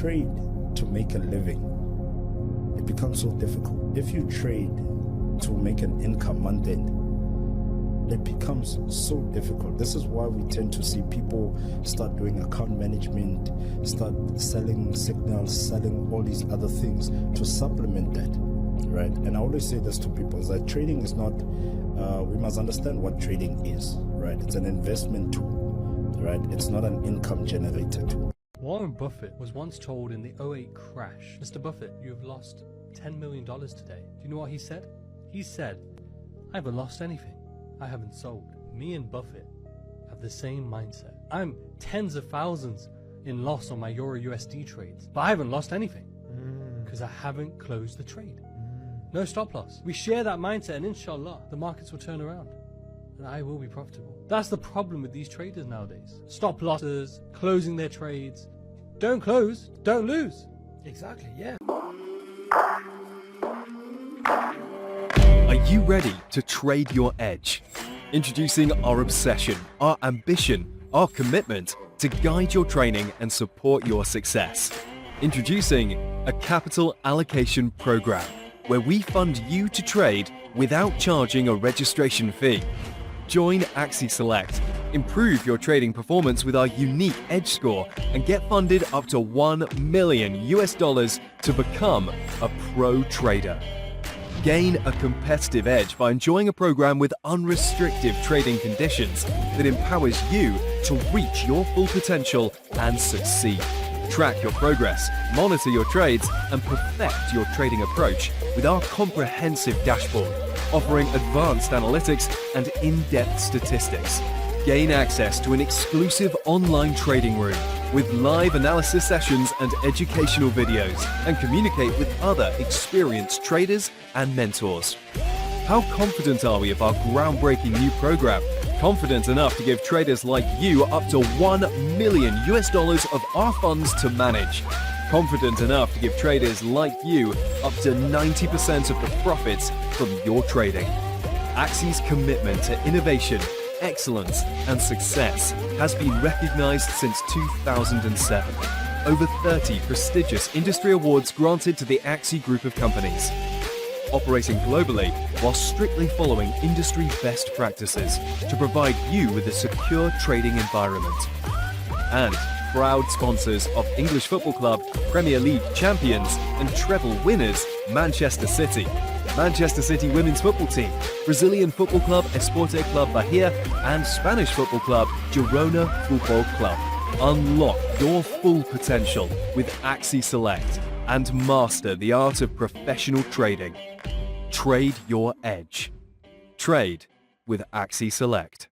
trade to make a living, it becomes so difficult. If you trade to make an income month end, it becomes so difficult. This is why we tend to see people start doing account management, start selling signals, selling all these other things to supplement that, right? And I always say this to people, is that trading is not, we must understand what trading is, right? It's an investment tool, right? It's not an income generator tool. Warren Buffett was once told in the '08 crash, "Mr. Buffett, you have lost $10 million today." Do you know what he said? He said, "I haven't lost anything. I haven't sold." Me and Buffett have the same mindset. I'm tens of thousands in loss on my Euro USD trades, but I haven't lost anything because I haven't closed the trade. No stop loss. We share that mindset, and inshallah, the markets will turn around and I will be profitable. That's the problem with these traders nowadays. Stop losses, closing their trades. Don't close, don't lose. Exactly, yeah. Are you ready to trade your edge? Introducing our obsession, our ambition, our commitment to guide your training and support your success. Introducing a capital allocation program where we fund you to trade without charging a registration fee. Join Axie Select, improve your trading performance with our unique edge score, and get funded up to $1 million to become a pro trader. Gain a competitive edge by enjoying a program with unrestricted trading conditions that empowers you to reach your full potential and succeed. Track your progress, monitor your trades, and perfect your trading approach with our comprehensive dashboard, offering advanced analytics and in-depth statistics. Gain access to an exclusive online trading room with live analysis sessions and educational videos, and communicate with other experienced traders and mentors. How confident are we of our groundbreaking new program? Confident enough to give traders like you up to $1 million of our funds to manage. Confident enough to give traders like you up to 90% of the profits from your trading. Axie's commitment to innovation, excellence, and success has been recognized since 2007. Over 30 prestigious industry awards granted to the Axie group of companies. Operating globally while strictly following industry best practices to provide you with a secure trading environment. And proud sponsors of English Football Club, Premier League champions, and treble winners Manchester City, Manchester City Women's Football Team, Brazilian Football Club Esporte Club Bahia, and Spanish Football Club Girona Football Club. Unlock your full potential with Axie Select and master the art of professional trading. Trade your edge. Trade with Axie Select.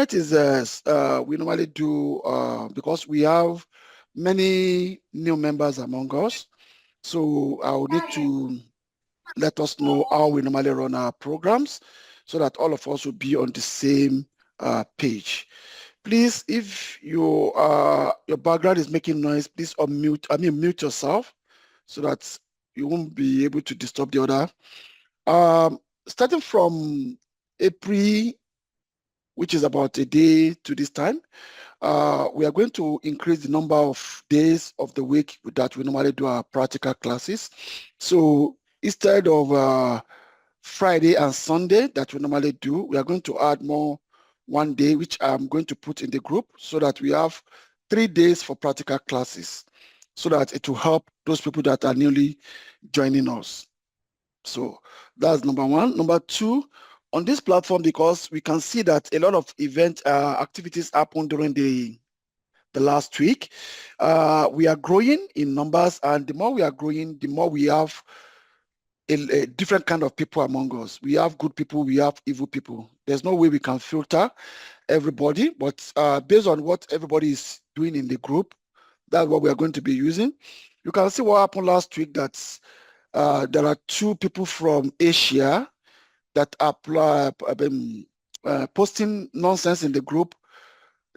tonight is we normally do because we have many new members among us. So I will need to let us know how we normally run our programs so that all of us will be on the same page. Please, if your background is making noise, please mute yourself so that you won't be able to disturb the other. Starting from April, which is about a day to this time, we are going to increase the number of days of the week that we normally do our practical classes. So instead of Friday and Sunday that we normally do, we are going to add more one day, which I'm going to put in the group so that we have 3 days for practical classes so that it will help those people that are newly joining us. So that's number one. Number two, on this platform, because we can see that a lot of event activities happen during the last week, we are growing in numbers, and the more we are growing, the more we have a different kind of people among us. We have good people, we have evil people. There's no way we can filter everybody, but based on what everybody is doing in the group, that's what we are going to be using. You can see what happened last week, that there are 2 people from Asia that are posting nonsense in the group.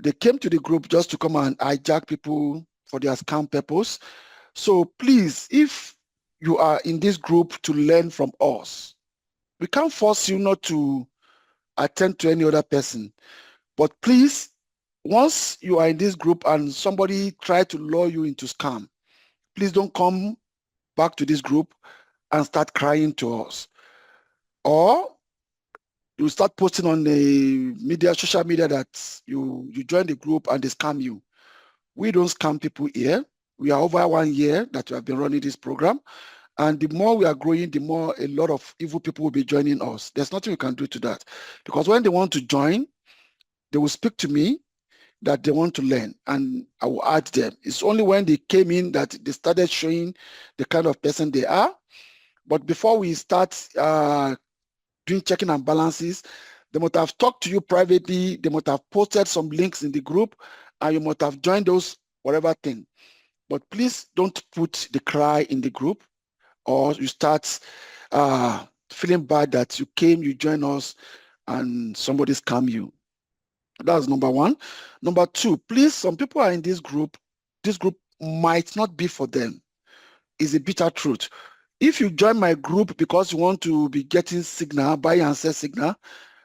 They came to the group just to come and hijack people for their scam purpose. So please, if you are in this group to learn from us, we can't force you not to attend to any other person. But please, once you are in this group and somebody try to lure you into scam, please don't come back to this group and start crying to us. Or you start posting on the social media that you join the group and they scam you. We don't scam people here. We are over 1 year that we have been running this program. And the more we are growing, the more a lot of evil people will be joining us. There's nothing we can do to that. Because when they want to join, they will speak to me that they want to learn, and I will add them. It's only when they came in that they started showing the kind of person they are. But before we start doing checking and balances, they must have talked to you privately, they must have posted some links in the group, and you must have joined those whatever thing. But please don't put the cry in the group, or you start feeling bad that you came, you joined us, and somebody scam you. That's number one. Number two, please, some people are in this group might not be for them. It's a bitter truth. If you join my group because you want to be getting signal, buy and sell signal,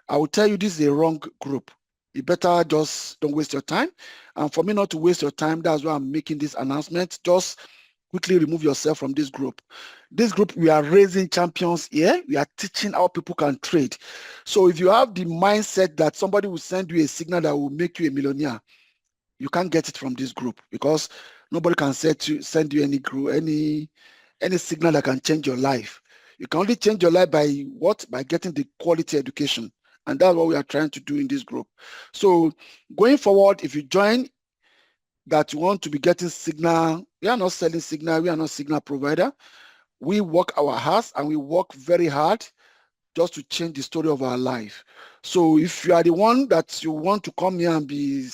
I will tell you this is a wrong group. You better just don't waste your time. And for me not to waste your time, that's why I'm making this announcement. Just quickly remove yourself from this group. This group, we are raising champions here. We are teaching how people can trade. So if you have the mindset that somebody will send you a signal that will make you a millionaire, you can't get it from this group, because nobody can send you any signal that can change your life. You can only change your life by what? By getting the quality education. And that's what we are trying to do in this group. So going forward, if you join that you want to be getting signal, we are not selling signal, we are not signal provider. We work our hearts and we work very hard just to change the story of our life. So if you are the one that you want to come here and be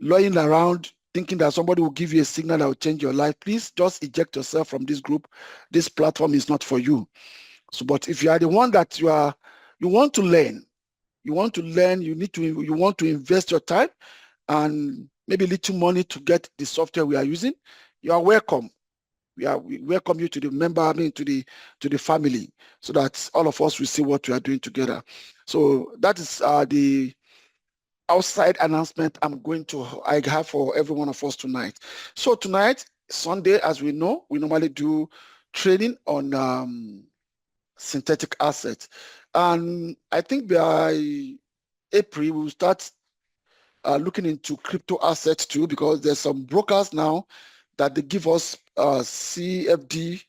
lying around thinking that somebody will give you a signal that will change your life, please just eject yourself from this group. This platform is not for you. So, but if you are the one that you want to learn, you want to invest your time and maybe little money to get the software we are using, you are welcome. We welcome you to the to the family, so that all of us will see what we are doing together. So that is the outside announcement I have for every one of us tonight. So tonight, Sunday, as we know, we normally do trading on synthetic assets. And I think by April, we'll start looking into crypto assets too, because there's some brokers now that they give us CFD,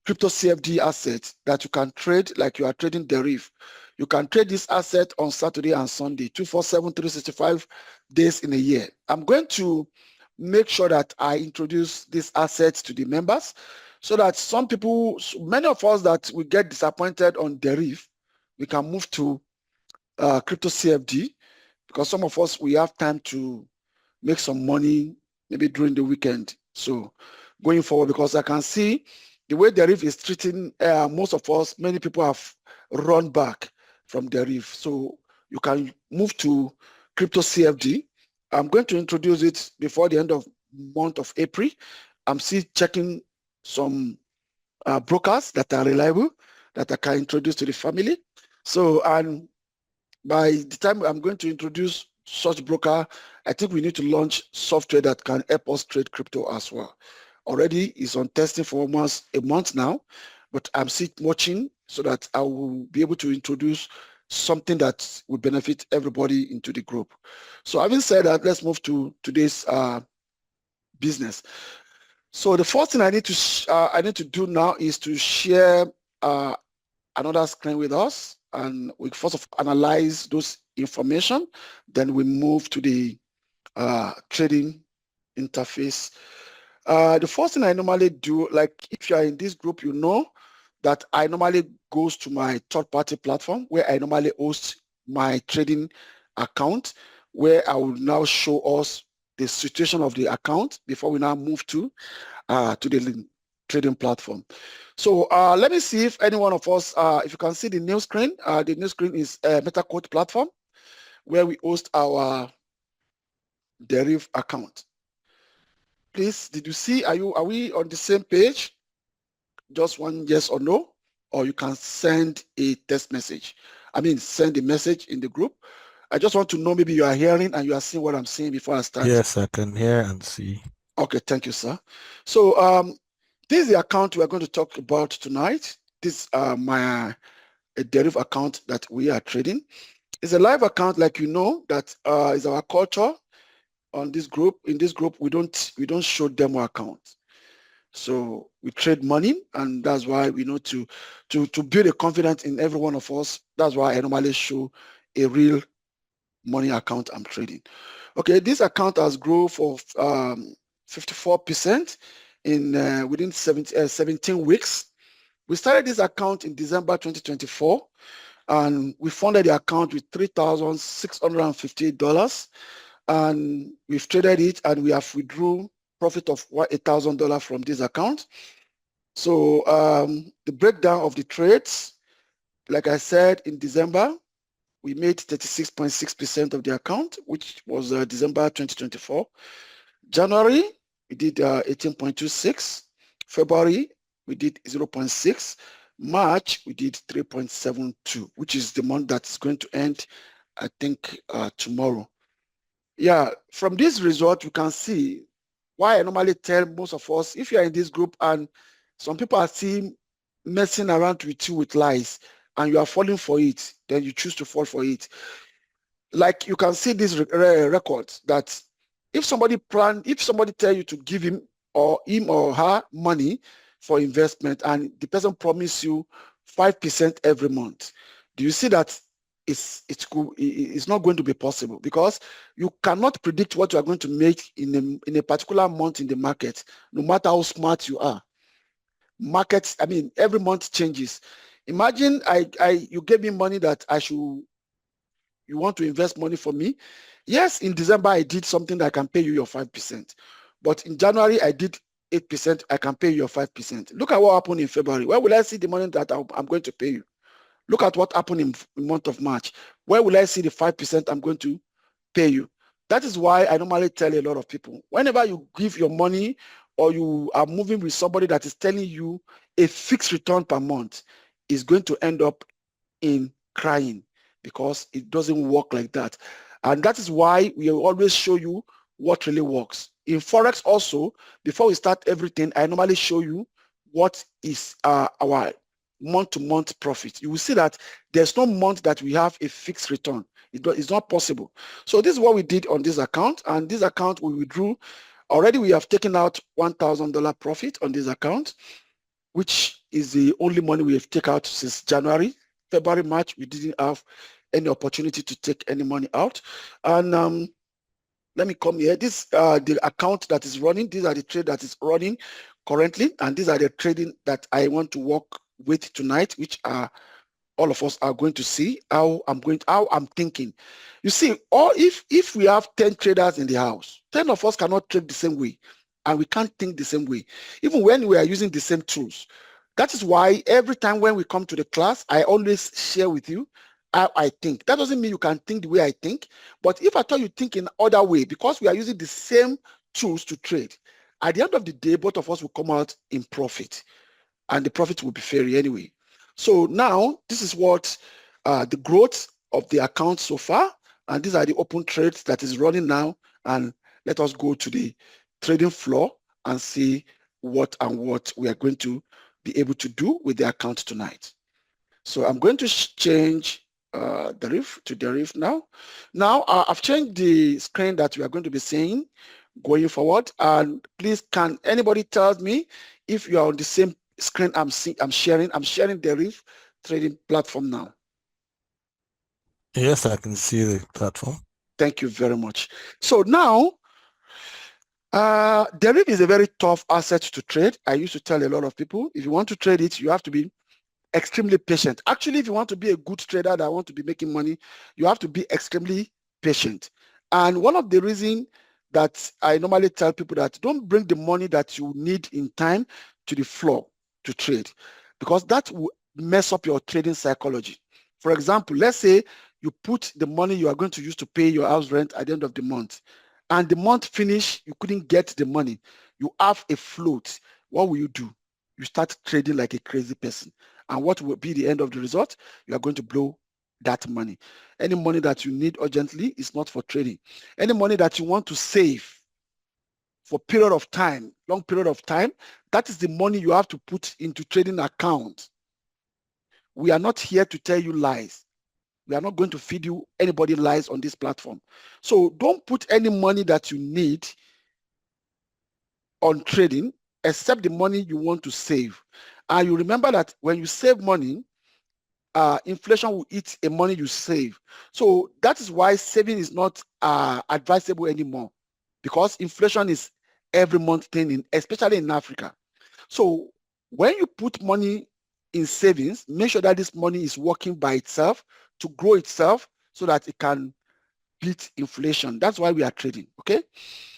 crypto CFD assets that you can trade like you are trading derivative. You can trade this asset on Saturday and Sunday, 247, 365 days in a year. I'm going to make sure that I introduce these assets to the members, so that many of us that we get disappointed on derivative, we can move to crypto CFD because some of us, we have time to make some money maybe during the weekend. So going forward, because I can see the way the reef is treating most of us, many people have run back from the reef. So you can move to crypto CFD. I'm going to introduce it before the end of month of April. I'm still checking some brokers that are reliable, that I can introduce to the family. So, and by the time I'm going to introduce such broker, I think we need to launch software that can help us trade crypto as well. Already is on testing for almost a month now, but I'm still watching so that I will be able to introduce something that will benefit everybody into the group. So having said that, let's move to today's business. So the first thing I need to do now is to share another screen with us, and we first of all analyze those information, then we move to the trading interface. The first thing I normally do, like if you are in this group, you know that I normally goes to my third-party platform where I normally host my trading account, where I will now show us the situation of the account before we now move to the trading platform. So let me see if any one of us, if you can see the new screen. The new screen is a MetaQuote platform where we host our deriv account. Please, did you see? Are we on the same page? Just one yes or no, or you can send a text message. I mean, send a message in the group. I just want to know maybe you are hearing and you are seeing what I'm saying before I start. Yes, I can hear and see. Okay, thank you, sir. So this is the account we are going to talk about tonight. This my deriv account that we are trading. It's a live account, like you know, that is our culture on this group. In this group, we don't show demo accounts. So we trade money, and that's why we know to build a confidence in every one of us. That's why I normally show a real money account I'm trading. Okay, this account has grown for 54% in within 17 weeks. We started this account in December 2024, and we funded the account with $3,658, and we've traded it, and we have withdrawn profit of $1,000 from this account. So the breakdown of the trades, like I said, in December, we made 36.6% of the account, which was December 2024. January, we did 18.26. February, we did 0.6. March, we did 3.72, which is the month that's going to end, I think, tomorrow. Yeah, from this result, you can see why I normally tell most of us, if you are in this group and some people are still messing around with you with lies and you are falling for it, then you choose to fall for it. Like you can see this record that if somebody tell you to give him or her money for investment and the person promise you 5% every month, do you see that it's not going to be possible, because you cannot predict what you are going to make in a particular month in the market, no matter how smart you are. Markets, I mean, every month changes. Imagine you gave me money that you want to invest money for me. Yes, in December I did something that I can pay you your 5%, but in January I did 8%. I can pay you your 5%. Look at what happened in February. Where will I see the money that I'm going to pay you? Look at what happened in the month of March. Where will I see the 5% I'm going to pay you? That is why I normally tell a lot of people, whenever you give your money or you are moving with somebody that is telling you a fixed return per month, is going to end up in crying, because it doesn't work like that. And that is why we always show you what really works. In Forex also, before we start everything, I normally show you what is our month-to-month profit. You will see that there's no month that we have a fixed return. It's not possible. So this is what we did on this account, and this account we withdrew. Already we have taken out $1,000 profit on this account, which is the only money we have taken out since January. February, March, we didn't have any opportunity to take any money out. And let me come here. This the account that is running. These are the trade that is running currently, and these are the trading that I want to work with tonight, which are all of us are going to see how I'm thinking. You see, or if we have 10 traders in the house, 10 of us cannot trade the same way, and we can't think the same way, even when we are using the same tools. That is why every time when we come to the class, I always share with you how I think. That doesn't mean you can think the way I think, but if I thought you think in other way, because we are using the same tools to trade, at the end of the day, both of us will come out in profit, and the profit will be fair anyway. So now this is what the growth of the account so far, and these are the open trades that is running now. And let us go to the trading floor and see what we are going to be able to do with the account tonight. So I'm going to change the reef to the reef now. Now I've changed the screen that we are going to be seeing going forward. And please, can anybody tell me if you are on the same screen I'm sharing? I'm sharing the reef trading platform now. Yes, I can see the platform. Thank you very much. So now, the reef is a very tough asset to trade. I used to tell a lot of people, if you want to trade it, you have to be extremely patient. Actually, if you want to be a good trader that want to be making money, you have to be extremely patient. And one of the reasons that I normally tell people that don't bring the money that you need in time to the floor to trade, because that will mess up your trading psychology. For example, let's say you put the money you are going to use to pay your house rent at the end of the month, and the month finish, you couldn't get the money. You have a float. What will you do? You start trading like a crazy person. And what will be the end of the result? You are going to blow that money. Any money that you need urgently is not for trading. Any money that you want to save for period of time, long period of time, that is the money you have to put into trading account. We are not here to tell you lies. We are not going to feed you anybody lies on this platform. So don't put any money that you need on trading except the money you want to save. And you remember that when you save money, inflation will eat a money you save. So that is why saving is not advisable anymore, because inflation is every month thing, especially in Africa. So when you put money in savings, make sure that this money is working by itself to grow itself so that it can beat inflation. That's why we are trading, okay?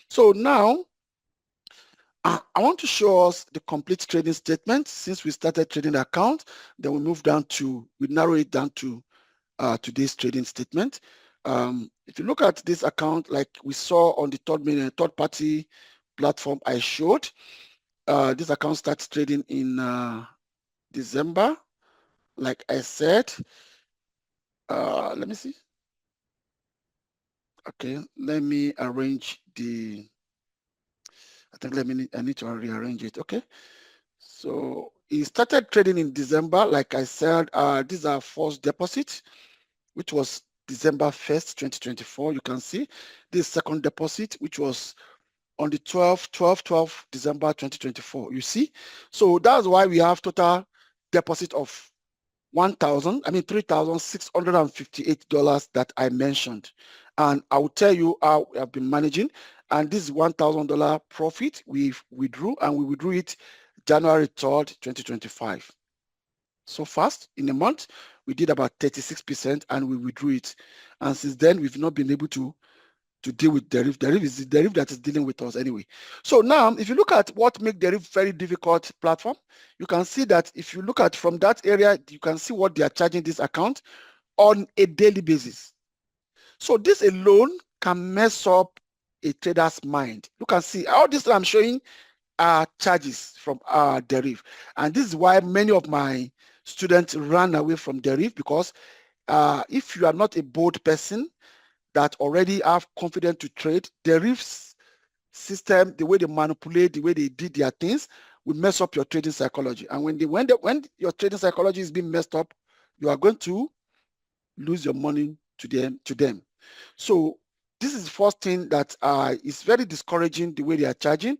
So now, I want to show us the complete trading statement since we started trading the account. Then we narrow it down to today's trading statement. If you look at this account, like we saw on the third party platform I showed, this account starts trading in December. Like I said, let me see. Okay, let me arrange I need to rearrange it. Okay. So he started trading in December. Like I said, these are first deposit, which was December 1st, 2024. You can see this second deposit, which was on the 12 December 2024. You see? So that's why we have total deposit of $3,658 that I mentioned. And I will tell you how we have been managing. And this is $1,000 profit we withdrew, and we withdrew it January 3rd, 2025. So fast in a month, we did about 36% and we withdrew it. And since then, we've not been able to deal with the reef. The reef is the reef that is dealing with us anyway. So now, if you look at what makes the reef very difficult platform, you can see that if you look at from that area, you can see what they are charging this account on a daily basis. So this alone can mess up a trader's mind. You can see all this I'm showing are charges from the reef. And this is why many of my students run away from the reef, because if you are not a bold person that already have confidence to trade, the reef system, the way they manipulate, the way they did their things, will mess up your trading psychology. And when your trading psychology is being messed up, you are going to lose your money to them. So this is the first thing that is very discouraging, the way they are charging.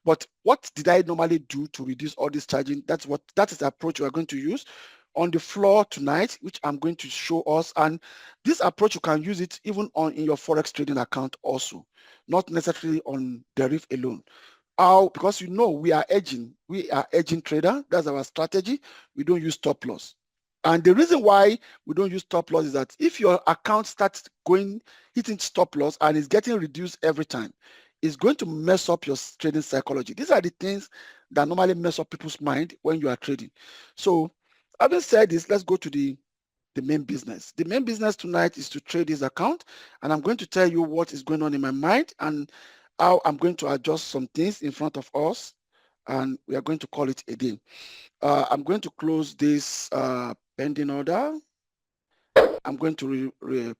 But what did I normally do to reduce all this charging? That is the approach we are going to use on the floor tonight, which I'm going to show us. And this approach, you can use it even in your Forex trading account also, not necessarily on the reef alone. Because we are edging trader. That's our strategy. We don't use stop loss. And the reason why we don't use stop loss is that if your account starts hitting stop loss and is getting reduced every time, it's going to mess up your trading psychology. These are the things that normally mess up people's mind when you are trading. So having said this, let's go to the main business. The main business tonight is to trade this account, and I'm going to tell you what is going on in my mind and how I'm going to adjust some things in front of us, and we are going to call it a day. I'm going to close this pending order. I'm going to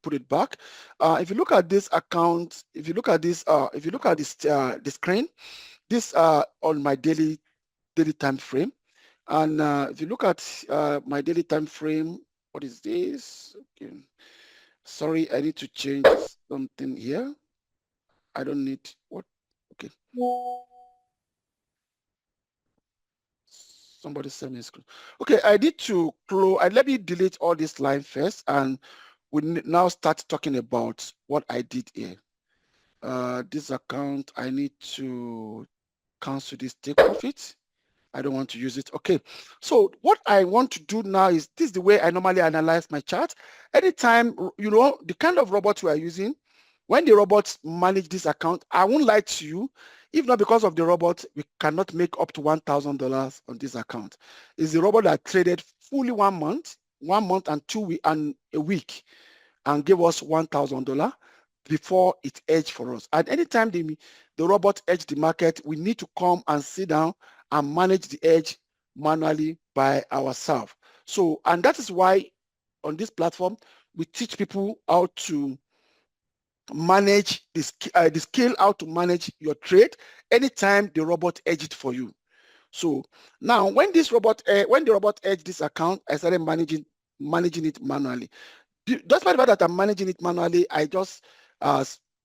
put it back. If you look at this account, if you look at this, the screen, this on my daily time frame, and if you look at my daily time frame, what is this? Okay. Sorry, I need to change something here. I don't need what? Okay. Somebody send me a screen. Okay, I need to close. Let me delete all this line first, and we now start talking about what I did here. This account, I need to cancel this take profit. I don't want to use it. Okay, so what I want to do now is this is the way I normally analyze my chart. Anytime, the kind of robot we are using, when the robots manage this account, I won't lie to you, if not because of the robot, we cannot make up to $1,000 on this account. It's the robot that traded fully 1 month, 1 month and 2 weeks and a week, and gave us $1,000 before it edged for us. At any time the robot edged the market, we need to come and sit down and manage the edge manually by ourselves. So, and that is why on this platform, we teach people how to manage the skill, how to manage your trade anytime the robot edged it for you. So now when the robot edged this account, I started managing it manually. Despite the fact that I'm managing it manually, I just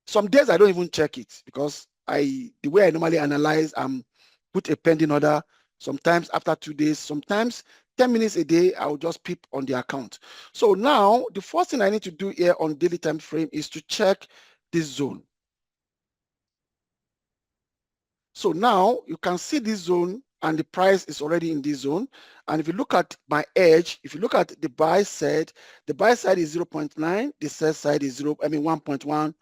some days I don't even check it because the way I normally analyze, put a pending order. Sometimes after 2 days, sometimes 10 minutes a day, I'll just peep on the account. So now the first thing I need to do here on daily time frame is to check this zone. So now you can see this zone and the price is already in this zone. And if you look at my edge, if you look at the buy side is 0.9, the sell side is 1.11.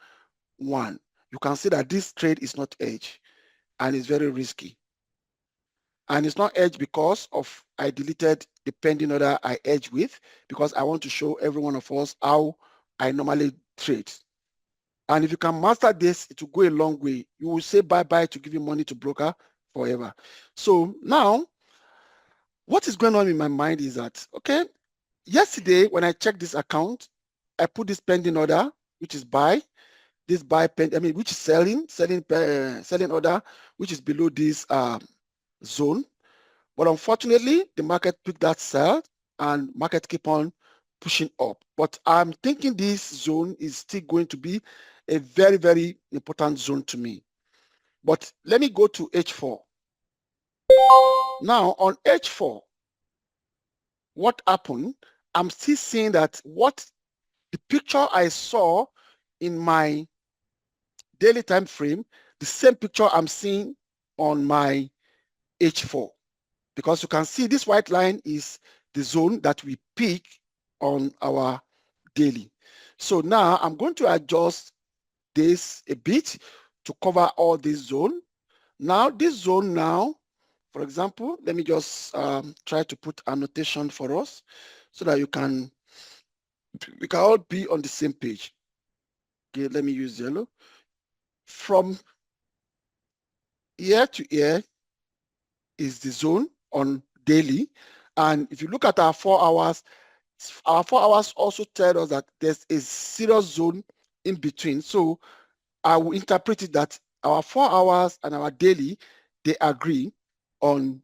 You can see that this trade is not edge and it's very risky. And it's not edge because of I deleted the pending order I edge with, because I want to show every one of us how I normally trade. And if you can master this, it will go a long way. You will say bye-bye to giving money to broker forever. So now, what is going on in my mind is that, okay, yesterday when I checked this account, I put this pending order, which is buy, which is selling order, which is below this zone. But unfortunately, the market picked that sell and market keep on pushing up. But I'm thinking this zone is still going to be a very, very important zone to me. But let me go to H4. Now on H4, what happened? I'm still seeing that the picture I saw in my daily time frame, the same picture I'm seeing on my H4. Because you can see this white line is the zone that we pick on our daily. So now I'm going to adjust this a bit to cover all this zone. Now this zone now, for example, let me just try to put annotation for us so that we can all be on the same page. Okay, let me use yellow. From here to here is the zone on daily. And if you look at our 4 hours also tell us that there's a serious zone in between. So I will interpret it that our 4 hours and our daily, they agree on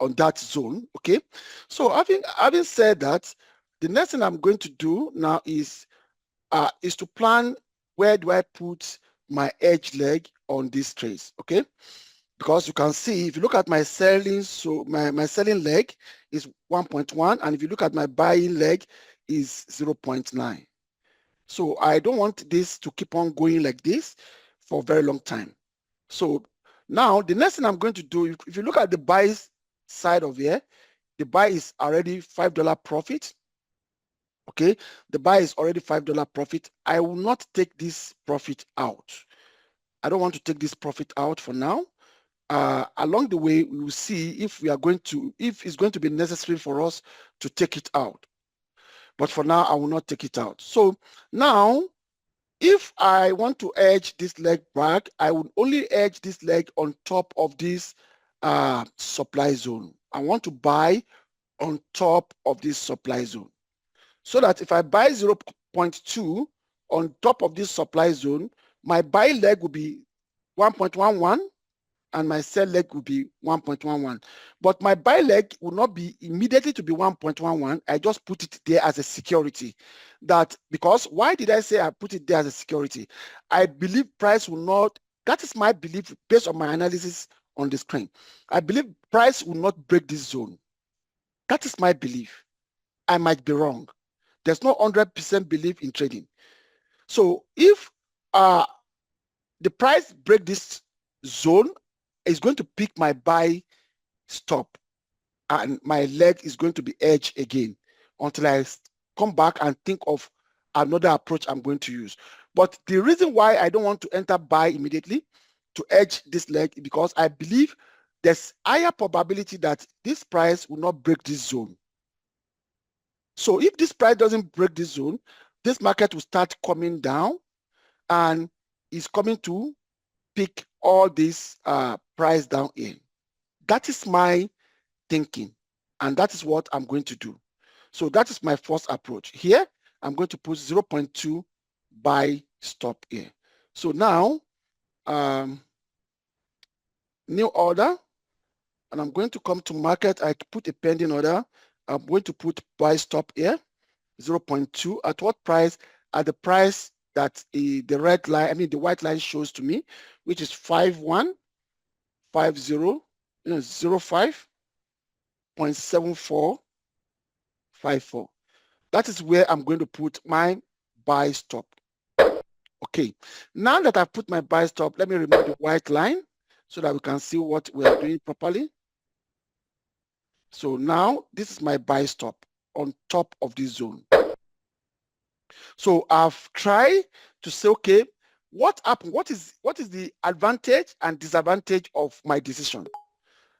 that zone. Okay. So having said that, the next thing I'm going to do now is to plan where do I put my edge leg on this trace. Okay. Because you can see, if you look at my selling, so my selling leg is 1.1, and if you look at my buying leg is 0.9. So I don't want this to keep on going like this for a very long time. So now the next thing I'm going to do, if you look at the buy side of here, the buy is already $5 profit. Okay, the buy is already $5 profit. I will not take this profit out. I don't want to take this profit out for now. Along the way, we will see if it's going to be necessary for us to take it out. But for now, I will not take it out. So now, if I want to edge this leg back, I would only edge this leg on top of this supply zone. I want to buy on top of this supply zone. So that if I buy 0.2 on top of this supply zone, my buy leg will be 1.11 and my sell leg will be 1.11. But my buy leg will not be immediately to be 1.11. I just put it there as a security. Because why did I say I put it there as a security? I believe price will not, that is my belief based on my analysis on the screen. I believe price will not break this zone. That is my belief. I might be wrong. There's no 100% belief in trading. So if the price break this zone, it's going to pick my buy stop and my leg is going to be edged again until I come back and think of another approach I'm going to use. But the reason why I don't want to enter buy immediately to edge this leg is because I believe there's higher probability that this price will not break this zone. So if this price doesn't break this zone, this market will start coming down and is coming to pick all this price down here. That is my thinking, and that is what I'm going to do. So that is my first approach. Here, I'm going to put 0.2 buy stop here. So now, new order, and I'm going to come to market. I put a pending order. I'm going to put buy stop here, 0.2. At what price? At the price that the red line, the white line shows to me, which is 05.7454. That is where I'm going to put my buy stop. Okay, now that I've put my buy stop, let me remove the white line so that we can see what we are doing properly. So now this is my buy stop on top of this zone. So I've tried to say, okay, what happened? What is the advantage and disadvantage of my decision?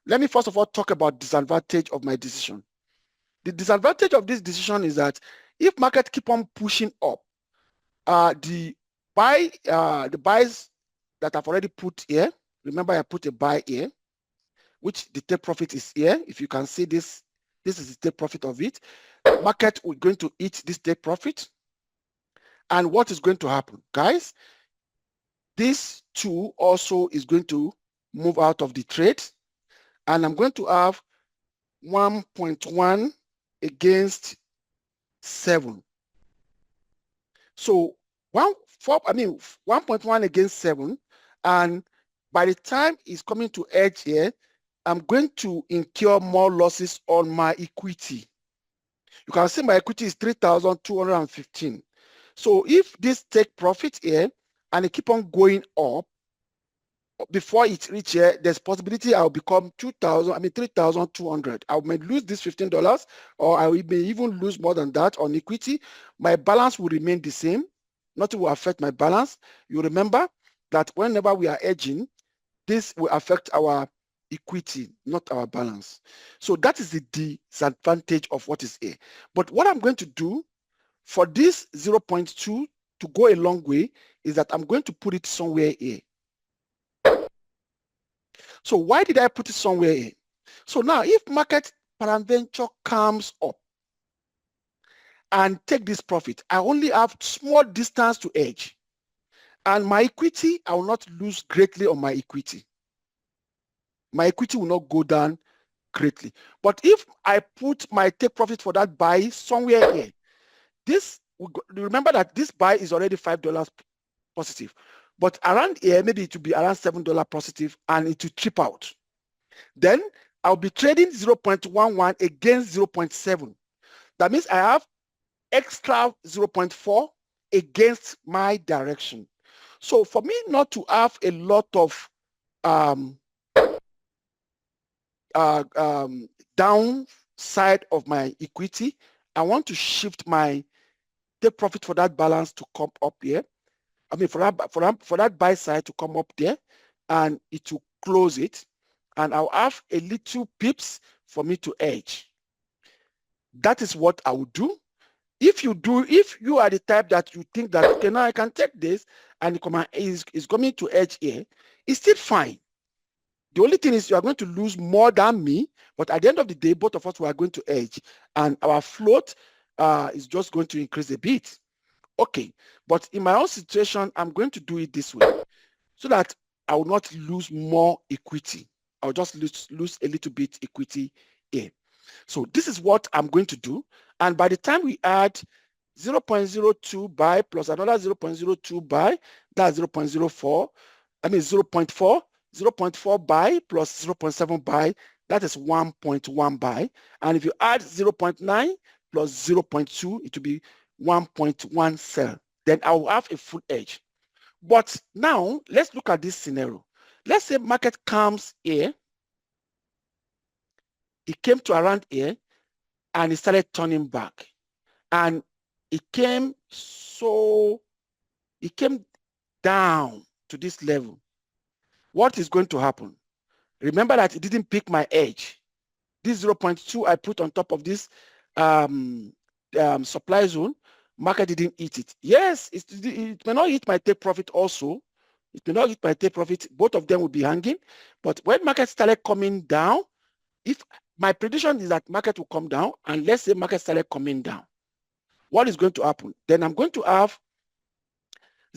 Let me first of all talk about disadvantage of my decision. The disadvantage of this decision is that if market keep on pushing up, the buys that I've already put here, remember I put a buy here, which the take profit is here. If you can see this, this is the take profit of it. Market is going to eat this take profit. And what is going to happen, guys? This too also is going to move out of the trade. And I'm going to have 1.1 against 7. So 1.1 against 7. And by the time it's coming to edge here, I'm going to incur more losses on my equity. You can see my equity is 3,215. So if this take profit here and it keep on going up, before it reach here, there's possibility I'll become 3,200. I may lose this $15, or I may even lose more than that on equity. My balance will remain the same. Nothing will affect my balance. You remember that whenever we are hedging, this will affect our equity, not our balance. So that is the disadvantage of what is here. But what I'm going to do for this 0.2 to go a long way is that I'm going to put it somewhere here. So why did I put it somewhere here? So now if market peradventure comes up and take this profit, I only have small distance to edge. And my equity, I will not lose greatly on my equity. My equity will not go down greatly. But if I put my take profit for that buy somewhere here, remember that this buy is already $5 positive. But around here, maybe it will be around $7 positive and it will trip out. Then I'll be trading 0.11 against 0.7. That means I have extra 0.4 against my direction. So for me not to have a lot of downside of my equity, I want to shift my take profit for that balance to come up here. I mean, for that buy side to come up there, and it will close it, and I'll have a little pips for me to edge. That is what I would do. If you are the type that you think that, okay, now I can take this and the command is coming to edge here, it's still fine. The only thing is you are going to lose more than me, but at the end of the day, both of us are going to edge, and our float is just going to increase a bit. Okay, but in my own situation, I'm going to do it this way so that I will not lose more equity. I'll just lose a little bit equity here. So this is what I'm going to do. And by the time we add 0.02 buy plus another 0.02 buy, that's 0.04. I mean 0.4. 0.4 buy plus 0.7 buy, that is 1.1 buy. And if you add 0.9 plus 0.2, it will be 1.1 sell. Then I will have a full edge. But now let's look at this scenario. Let's say market comes here. It came to around here and it started turning back. And it came down to this level. What is going to happen? Remember that it didn't pick my edge. This 0.2 I put on top of this supply zone, market didn't eat it. Yes, it may not eat my take profit also. It may not eat my take profit. Both of them will be hanging. But when market started coming down, if my prediction is that market will come down, and let's say market started coming down, what is going to happen? Then I'm going to have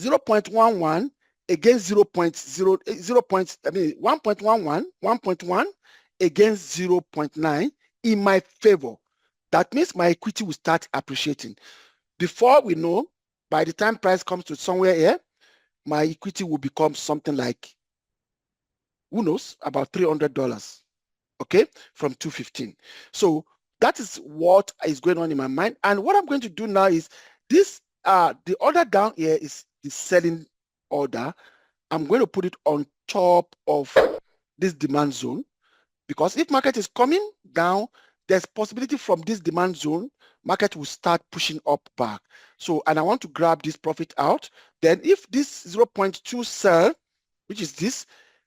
0.11 against 1.11, 1.1 against 0.9 in my favor. That means my equity will start appreciating. Before we know, by the time price comes to somewhere here, my equity will become something like, who knows, about $300, okay, from 215. So that is what is going on in my mind. And what I'm going to do now is this, the order down here is the selling order. I'm going to put it on top of this demand zone, because if market is coming down, there's possibility from this demand zone, market will start pushing up back. So, and I want to grab this profit out. Then if this 0.2 sell, which is this,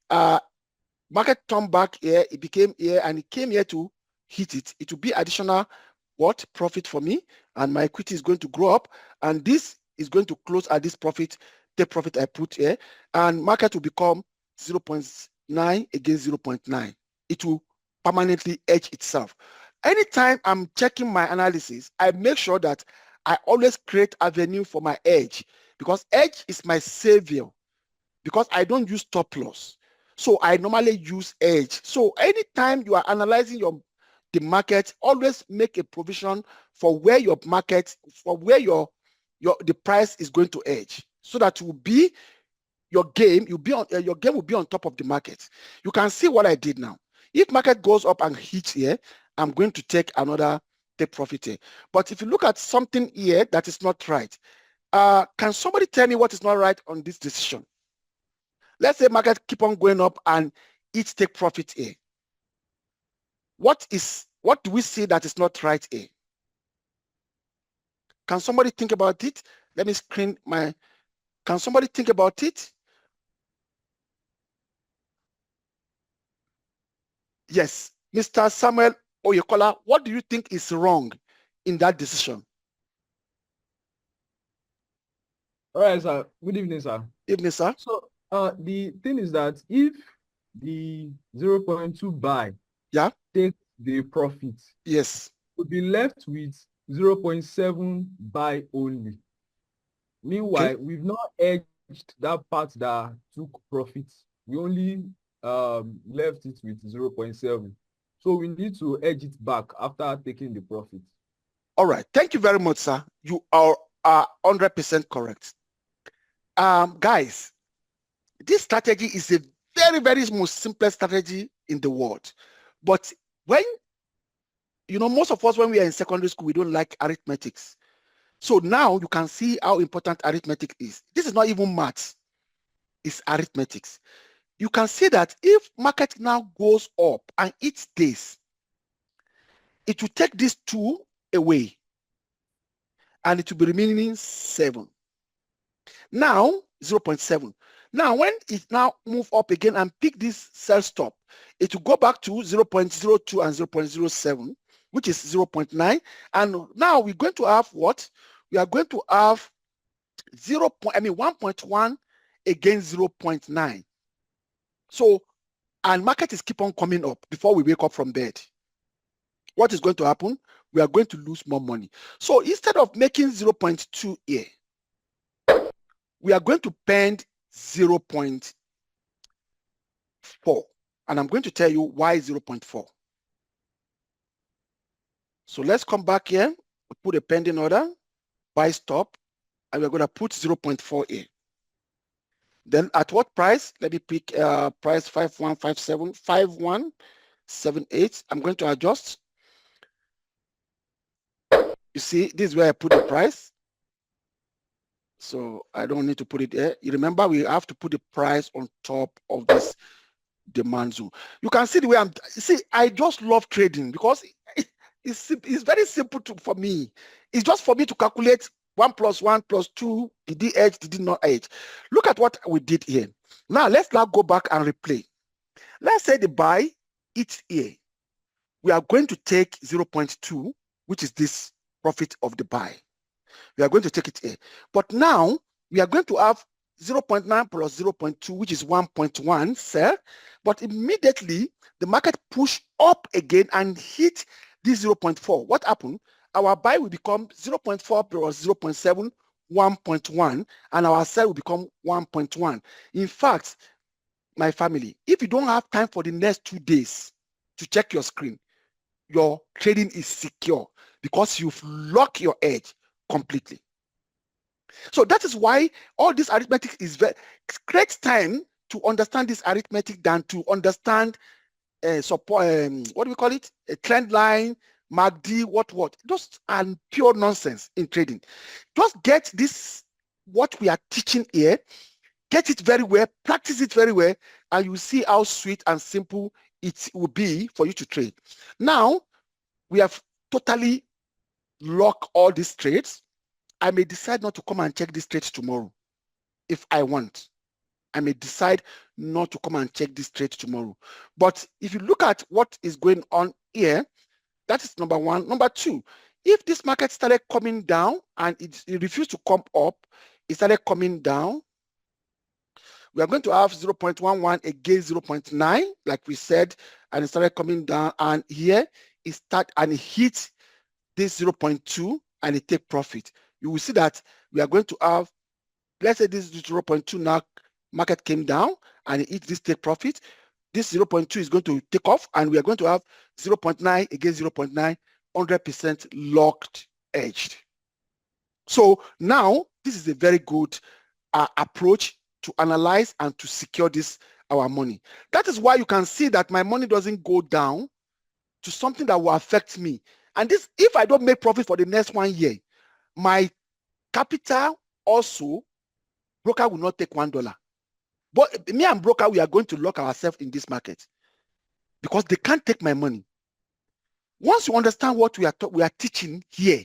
market turned back here, it became here, and it came here to hit it. It will be additional what profit for me, and my equity is going to grow up, and this is going to close at this profit, the profit I put here, and market will become 0.9 against 0.9. It will permanently edge itself. Anytime I'm checking my analysis, I make sure that I always create avenue for my edge, because edge is my savior, because I don't use stop loss. So I normally use edge. So anytime you are analyzing the market, always make a provision for where your market, for where the price is going to edge, so that will be your game. Your game will be on top of the market. You can see what I did now. If market goes up and hits here, I'm going to take another take profit here. But if you look at something here that is not right, can somebody tell me what is not right on this decision? Let's say market keep on going up and it take profit here. What do we see that is not right here? Can somebody think about it? Let me screen my, can somebody think about it? Yes, Mr. Samuel Oyekola, what do you think is wrong in that decision? All right, sir. Good evening, sir. Evening, sir. So the thing is that if the 0.2 buy takes the profit, yes, we'll be left with 0.7 buy only. Meanwhile, we've not edged that part that took profit. We only left it with 0.7. So we need to edge it back after taking the profit. All right. Thank you very much, sir. You are 100% correct. Guys, this strategy is a very, very most simplest strategy in the world. But when, most of us, when we are in secondary school, we don't like arithmetics. So now you can see how important arithmetic is. This is not even maths, it's arithmetics. You can see that if market now goes up and it stays, it will take these two away. and it will be remaining 7. Now 0.7. Now when it now move up again and pick this sell stop, it will go back to 0.02 and 0.07, which is 0.9. And now we're going to have what? We are going to have 1.1 against 0.9. So, and market is keep on coming up before we wake up from bed. What is going to happen? We are going to lose more money. So instead of making 0.2 here, we are going to spend 0.4. And I'm going to tell you why 0.4. So let's come back here. We put a pending order, buy stop, and we're going to put 0.4 here. Then at what price? Let me pick price 5157, 5178. I'm going to adjust. You see, this is where I put the price. So I don't need to put it there. You remember, we have to put the price on top of this demand zone. You can see the way I just love trading because it's very simple for me. It's just for me to calculate 1 + 1 + 2. Did it edge? Did it not edge? Look at what we did here. Now let's now go back and replay. Let's say the buy, it's here. We are going to take 0.2, which is this profit of the buy. We are going to take it here. But now we are going to have 0.9 + 0.2, which is 1.1 sell. But immediately the market push up again and hit this 0.4. What happened? Our buy will become 0.4 + 0.7, 1.1, and our sell will become 1.1. In fact, my family, if you don't have time for the next 2 days to check your screen, your trading is secure because you've locked your edge completely. So that is why all this arithmetic is very great time to understand this arithmetic than to understand support. What do we call it? A trend line, MACD, what? Just and pure nonsense in trading. Just get this, what we are teaching here, get it very well, practice it very well, and you see how sweet and simple it will be for you to trade. Now, we have totally locked all these trades. I may decide not to come and check these trades tomorrow if I want. I may decide not to come and check this trade tomorrow. But if you look at what is going on here, that is number one. Number two, if this market started coming down and it refused to come up, it started coming down, we are going to have 0.11 against 0.9, like we said, and it started coming down, and here it start and it hit this 0.2 and it take profit. You will see that we are going to have, let's say this is 0.2 now, market came down and it hit this take profit. This 0.2 is going to take off and we are going to have 0.9 against 0.9, 100% locked edged. So now this is a very good approach to analyze and to secure this, our money. That is why you can see that my money doesn't go down to something that will affect me. And this, if I don't make profit for the next 1 year, my capital also, broker will not take $1. But me and broker, we are going to lock ourselves in this market because they can't take my money. Once you understand what we are teaching here,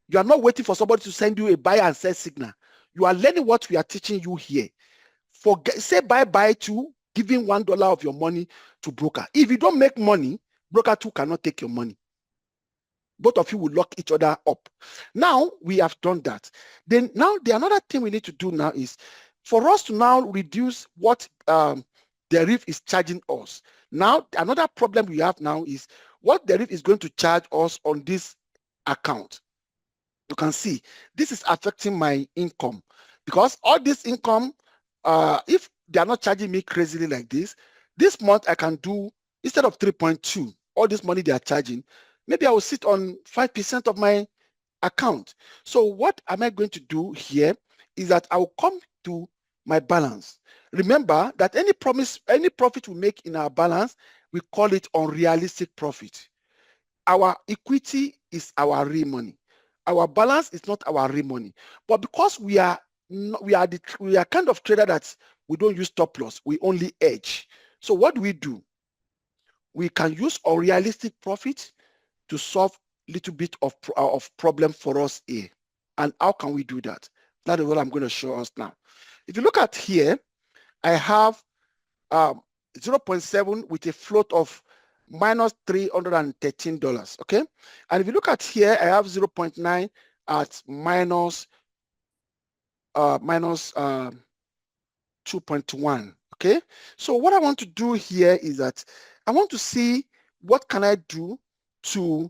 you are not waiting for somebody to send you a buy and sell signal. You are learning what we are teaching you here. Say bye-bye to giving $1 of your money to broker. If you don't make money, broker too cannot take your money. Both of you will lock each other up. Now we have done that. Then now the another thing we need to do now is for us to now reduce what the RIF is charging us. Now another problem we have now is what the RIF is going to charge us on this account. You can see this is affecting my income because all this income, if they are not charging me crazily like this month I can do, instead of 3.2, all this money they are charging, maybe I will sit on 5% of my account. So what am I going to do here is that I will come to my balance. Remember that any profit we make in our balance, we call it unrealistic profit. Our equity is our real money. Our balance is not our real money. But because we are kind of trader that we don't use stop loss, we only edge. So what do? We can use unrealistic profit to solve a little bit of problem for us here. And how can we do that? That is what I'm going to show us now. If you look at here, I have 0.7 with a float of minus $313, okay? And if you look at here, I have 0.9 at minus 2.1, okay? So what I want to do here is that I want to see what can I do to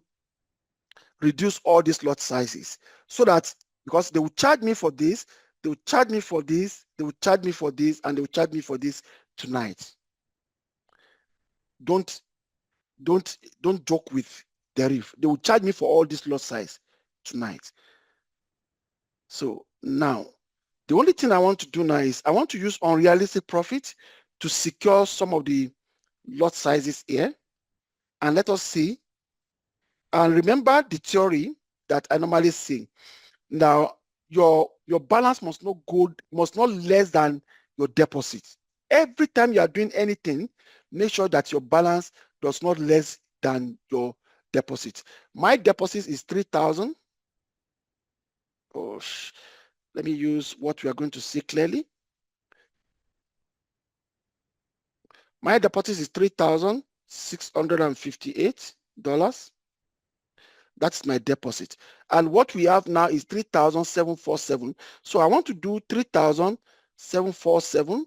reduce all these lot sizes, so that, because they will charge me for this, they will charge me for this, they will charge me for this, and they will charge me for this tonight. Don't joke with the reef. They will charge me for all this lot size tonight. So now, the only thing I want to do now is I want to use unrealistic profit to secure some of the lot sizes here. And let us see. And remember the theory that I normally say. Now, your balance must not less than your deposit. Every time you are doing anything, make sure that your balance does not less than your deposit. My deposit is 3,000. Oh, let me use what we are going to see clearly. My deposit is $3,658. That's my deposit. And what we have now is 3,747. So I want to do 3,747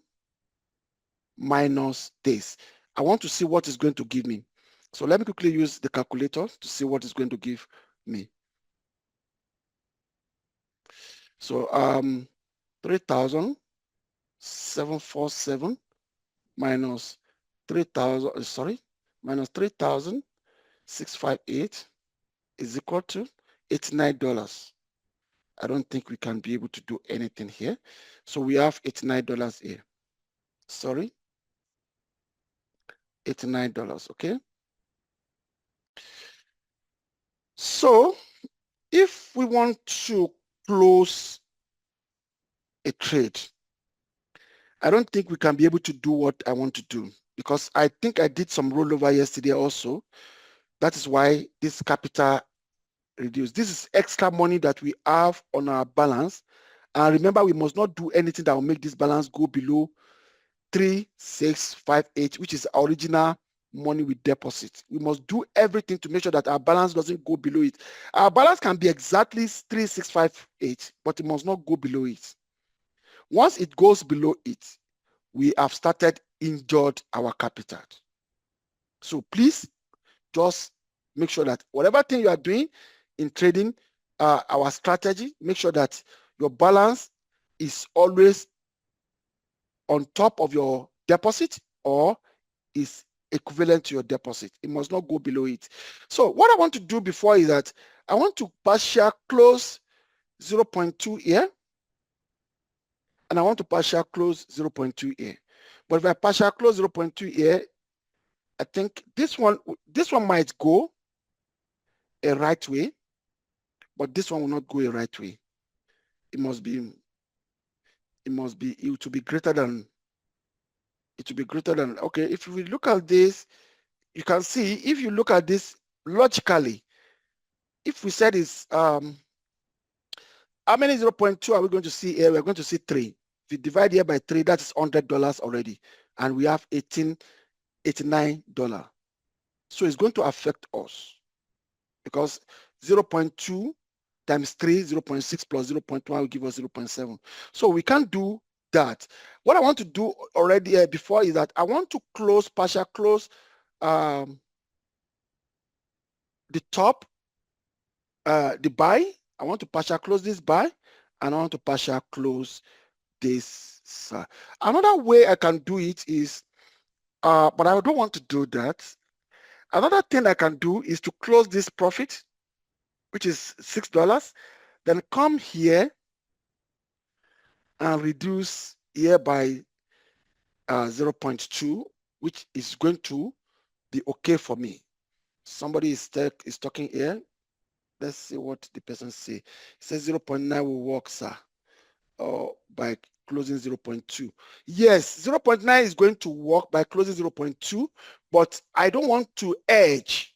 minus this. I want to see what it's going to give me. So let me quickly use the calculator to see what it's going to give me. So 3,747 minus 3,000, sorry, minus 3,658 is equal to $89. I don't think we can be able to do anything here. So we have $89 here. Sorry, $89, okay? So if we want to close a trade, I don't think we can be able to do what I want to do, because I think I did some rollover yesterday also. That is why this capital reduced. This is extra money that we have on our balance. And remember, we must not do anything that will make this balance go below 3,658, which is original money we deposit. We must do everything to make sure that our balance doesn't go below it. Our balance can be exactly 3,658, but it must not go below it. Once it goes below it, we have started injured our capital. So please just make sure that whatever thing you are doing in trading, our strategy, make sure that your balance is always on top of your deposit or is equivalent to your deposit. It must not go below it. So what I want to do before is that I want to partial close 0.2 here, and I want to partial close 0.2 here. But if I partial close 0.2 here, I think this one might go a right way, but this one will not go a right way. It will be greater than, okay, if we look at this, you can see, if you look at this logically, if we said it's, how many 0.2 are we going to see here? We're going to see 3. If you divide here by 3, that is $100 already. And we have $89. So it's going to affect us, because 0.2 times 3, 0.6 plus 0.1 will give us 0.7. So we can't do that. What I want to do already before is that I want to partial close the top, the buy. I want to partial close this buy, and I want to partial close this. Another way I can do it is, but I don't want to do that. Another thing I can do is to close this profit, which is $6, then come here and reduce here by 0.2, which is going to be okay for me. Somebody is talking here. Let's see what the person say. It says 0.9 will work, sir, or by closing 0.2. Yes, 0.9 is going to work by closing 0.2, but I don't want to edge,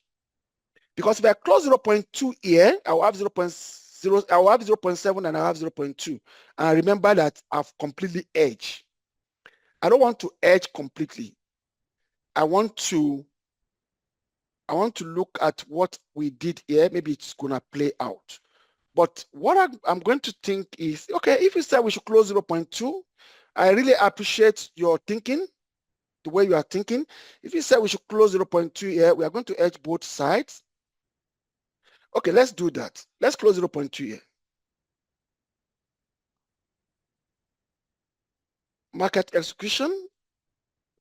because if I close 0.2 here, I will have 0.7 I'll have 0.7 and I'll have 0.2. And remember that I've completely edged. I don't want to edge completely. I want to look at what we did here. Maybe it's gonna play out. But what I'm going to think is, okay, if you said we should close 0.2, I really appreciate your thinking, the way you are thinking. If you said we should close 0.2 here, we are going to edge both sides. Okay, let's do that. Let's close 0.2 here. Market execution,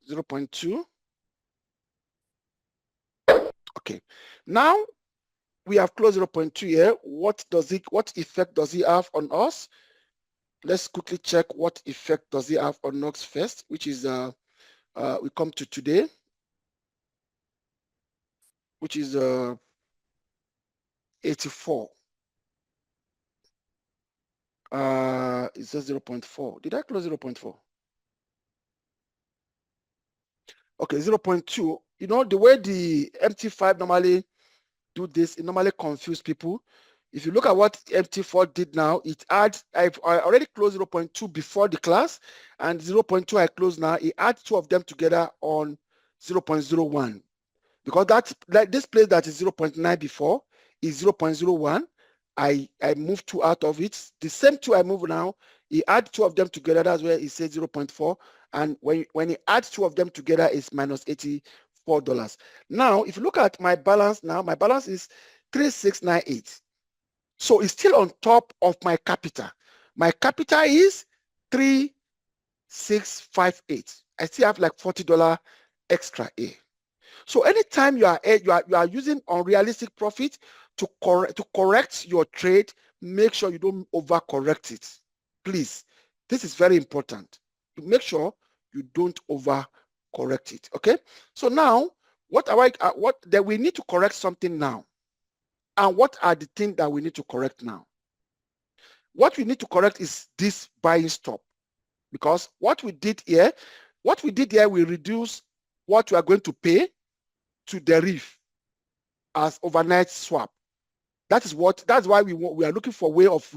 0.2. Okay, now we have closed 0.2 here. What effect does it have on us? Let's quickly check what effect does it have on us first, which is we come to today, which is 84. It says 0.4. Did I close 0.4? Okay, 0.2. You know, the way the MT5 normally do this, it normally confuse people. If you look at what MT4 did now, it adds, I already closed 0.2 before the class, and 0.2 I closed now. It adds two of them together on 0.01. Because that's like this place that is 0.9 before is 0.01. I moved two out of it. The same two I move now, he add two of them together. That's where it says 0.4. And when he adds two of them together, it's minus $84. Now, if you look at my balance now, my balance is 3698. So it's still on top of my capital. My capital is 3658. I still have like $40 extra here. So anytime you are using unrealistic profit to correct your trade, make sure you don't overcorrect it. Please, this is very important. To make sure you don't overcorrect it. Okay. So now, that we need to correct something now, and what are the things that we need to correct now? What we need to correct is this buying stop, because what we did here, we reduce what we are going to pay to derive as overnight swap. That's why we are looking for a way of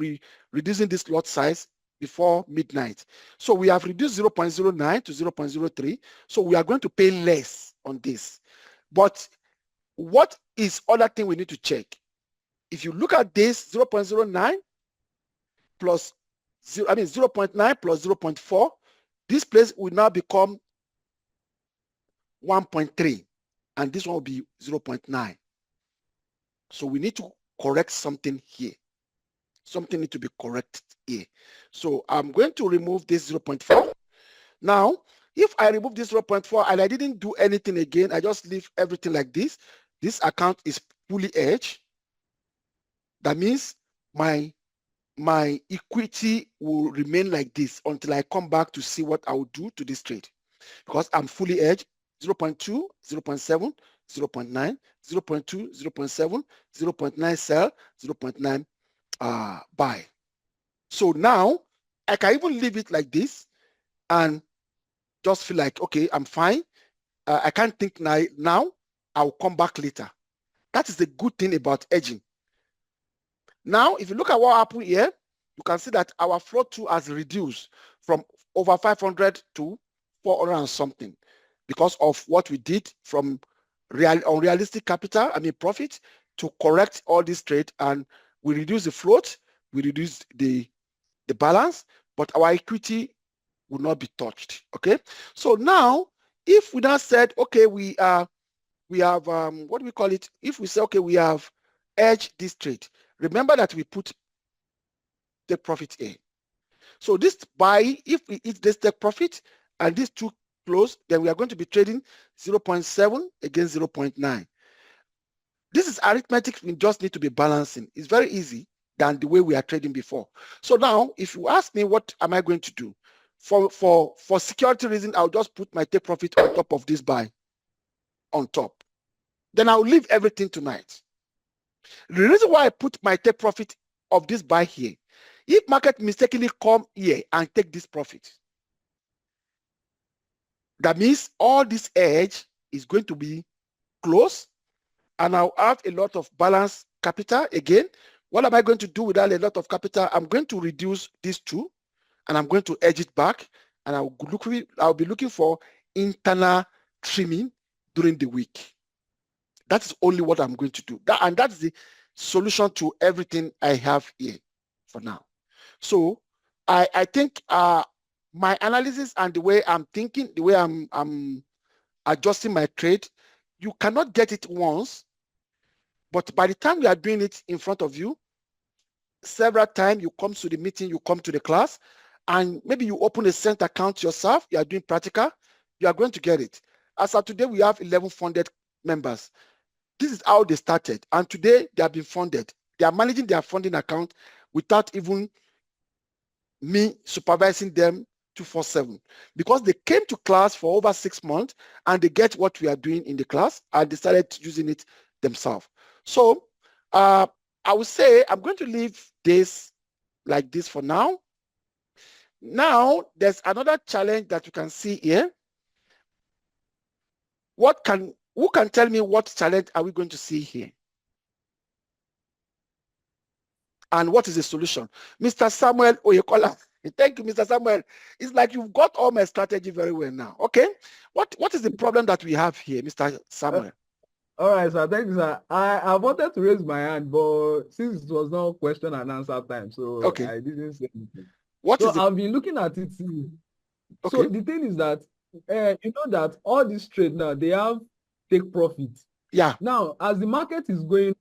reducing this lot size before midnight. So we have reduced 0.09 to 0.03. So we are going to pay less on this. But what is other thing we need to check? If you look at this 0.09 plus 0.9 plus 0.4, this place will now become 1.3. And this one will be 0.9. So we need to correct something here. Something needs to be corrected here. So I'm going to remove this 0.4. Now, if I remove this 0.4 and I didn't do anything again, I just leave everything like this, this account is fully hedged. That means my equity will remain like this until I come back to see what I will do to this trade. Because I'm fully hedged. 0.2, 0.7, 0.9, 0.2, 0.7, 0.9 sell, 0.9 buy. So now I can even leave it like this and just feel like, okay, I'm fine. I can't think now. I'll come back later. That is the good thing about hedging. Now, if you look at what happened here, you can see that our flow through has reduced from over 500 to 400 and something because of what we did from unrealistic capital, profit, to correct all this trade, and we reduce the float, we reduce the balance, but our equity will not be touched. Okay, so now if we now said, okay, we have what do we call it? If we say, okay, we have hedged this trade, remember that we put take profit here. So this buy, if we eat this take profit and these two close, then we are going to be trading 0.7 against 0.9. This is arithmetic. We just need to be balancing. It's very easy than the way we are trading before. So now, if you ask me what am I going to do, for security reason, I'll just put my take profit on top of this buy, on top. Then I'll leave everything tonight. The reason why I put my take profit of this buy here, if market mistakenly come here and take this profit, that means all this edge is going to be close, and I'll have a lot of balance capital again. What am I going to do without a lot of capital? I'm going to reduce these two, and I'm going to edge it back, and I'll be looking for internal trimming during the week. That is only what I'm going to do. And that's the solution to everything I have here for now. So I think my analysis and the way I'm thinking, the way I'm adjusting my trade, you cannot get it once, but by the time you are doing it in front of you, several times you come to the meeting, you come to the class, and maybe you open a cent account yourself, you are doing practical, you are going to get it. As of today, we have 11 funded members. This is how they started, and today they have been funded. They are managing their funding account without even me supervising them 247, because they came to class for over 6 months and they get what we are doing in the class and decided using it themselves. So I would say I'm going to leave this like this for now. Now there's another challenge that you can see here. Who can tell me what challenge are we going to see here? And what is the solution? Mr. Samuel Oyekola. Thank you, Mr. Samuel. It's like you've got all my strategy very well now. Okay. What is the problem that we have here, Mr. Samuel? All right, sir. Thank you, sir. I wanted to raise my hand, but since it was not question and answer time, so Okay. I didn't say anything. I've been looking at it. Okay. So the thing is that you know that all these trade now, they have take profit. Yeah. Now, as the market is going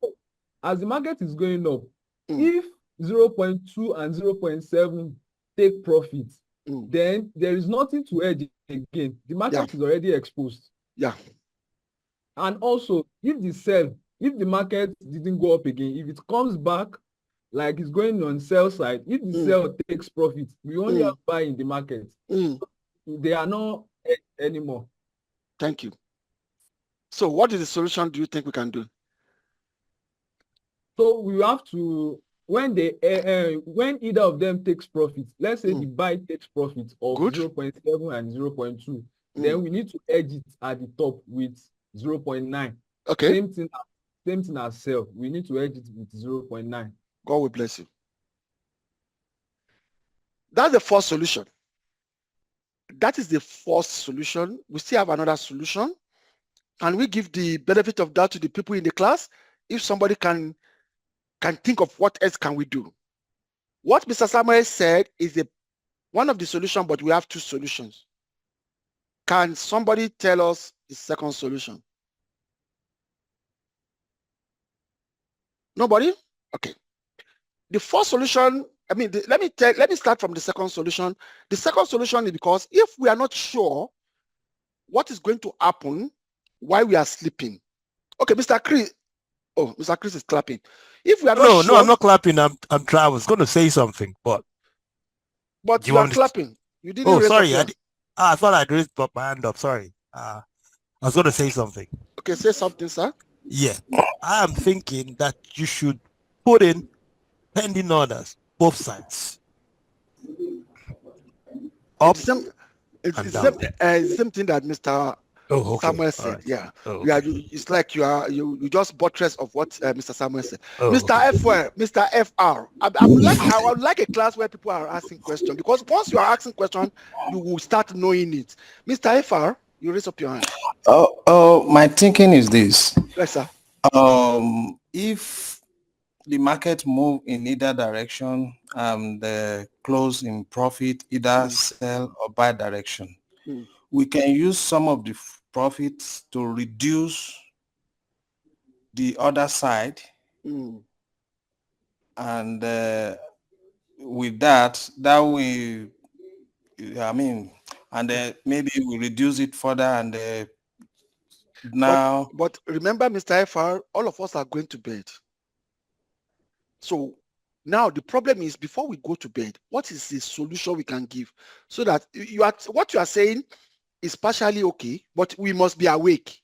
up, if 0.2 and 0.7 take profit, then there is nothing to hedge again. The market is already exposed. Yeah. And also, if the market didn't go up again, if it comes back like it's going on sell side, if the sell takes profit, we only have buy in the market. They are not anymore. Thank you. So what is the solution do you think we can do? So we have to, when either of them takes profit, let's say the buy takes profit of 0.7 and 0.2, then we need to edge it at the top with 0.9. Okay. Same thing as sell. We need to edge it with 0.9. God will bless you. That's the first solution. That is the first solution. We still have another solution. Can we give the benefit of that to the people in the class? If somebody can think of what else can we do? What Mr. Samuel said is one of the solutions, but we have two solutions. Can somebody tell us the second solution? Nobody? Okay. The first solution, let me start from the second solution. The second solution is because if we are not sure what is going to happen while we are sleeping. Okay, Mr. Chris. Oh, Mr. Chris is clapping. If we are not sure. No, I'm not clapping. I was going to say something, but you are clapping. You didn't. Oh, sorry. I thought I'd raised my hand up. Sorry. I was going to say something. Okay, say something, sir. Yeah, I am thinking that you should put in pending orders, both sides. Up it's the same thing that Mr. Samuel said. Right. Yeah. It's like you just buttress of what Mr. Samuel said. Mr. FR, I would like a class where people are asking questions, because once you are asking questions, you will start knowing it. Mr. FR, you raise up your hand. My thinking is this. Yes, sir. If the market move in either direction, the close in profit, either sell or buy direction, we can use some of the profits to reduce the other side. And with that we, and maybe we reduce it further, and now. But remember, Mr. FR, all of us are going to bed. So now the problem is, before we go to bed, what is the solution we can give so that what you are saying is partially okay, but we must be awake.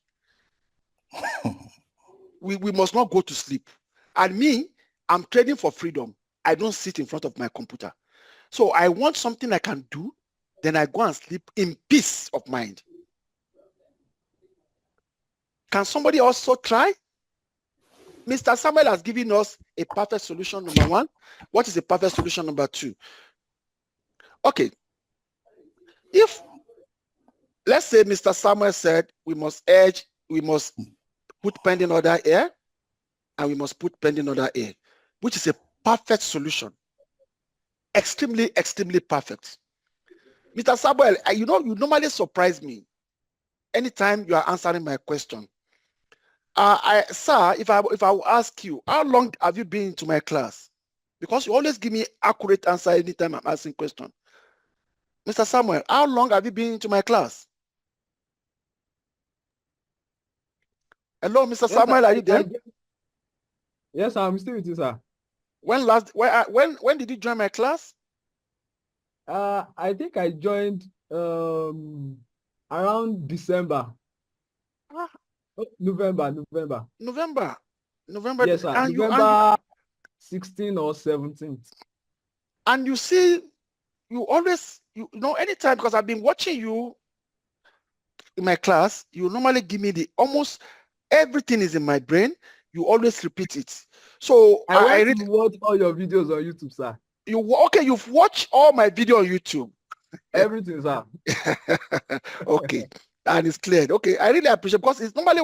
we must not go to sleep. And me, I'm trading for freedom. I don't sit in front of my computer. So I want something I can do, then I go and sleep in peace of mind. Can somebody also try? Mr. Samuel has given us a perfect solution, number one. What is a perfect solution, number two? Okay. If, let's say Mr. Samuel said we must put pending order here, and we must put pending order here, which is a perfect solution. Extremely, extremely perfect. Mr. Samuel, you normally surprise me anytime you are answering my question. Sir, if I will ask you, how long have you been to my class? Because you always give me accurate answer anytime I'm asking question. Mr. Samuel, how long have you been to my class? Hello, Mr. Yes, Samuel, are you there? Yes, I'm still with you, sir. When did you join my class? I think I joined around December. November. Yes, sir. And November 16 or 17th. And you see, you always, anytime, because I've been watching you in my class, you normally give me almost everything is in my brain. You always repeat it. So I really watch all your videos on YouTube, sir. You've watched all my video on YouTube. Everything, sir. Okay. And it's cleared. Okay, I really appreciate, because I normally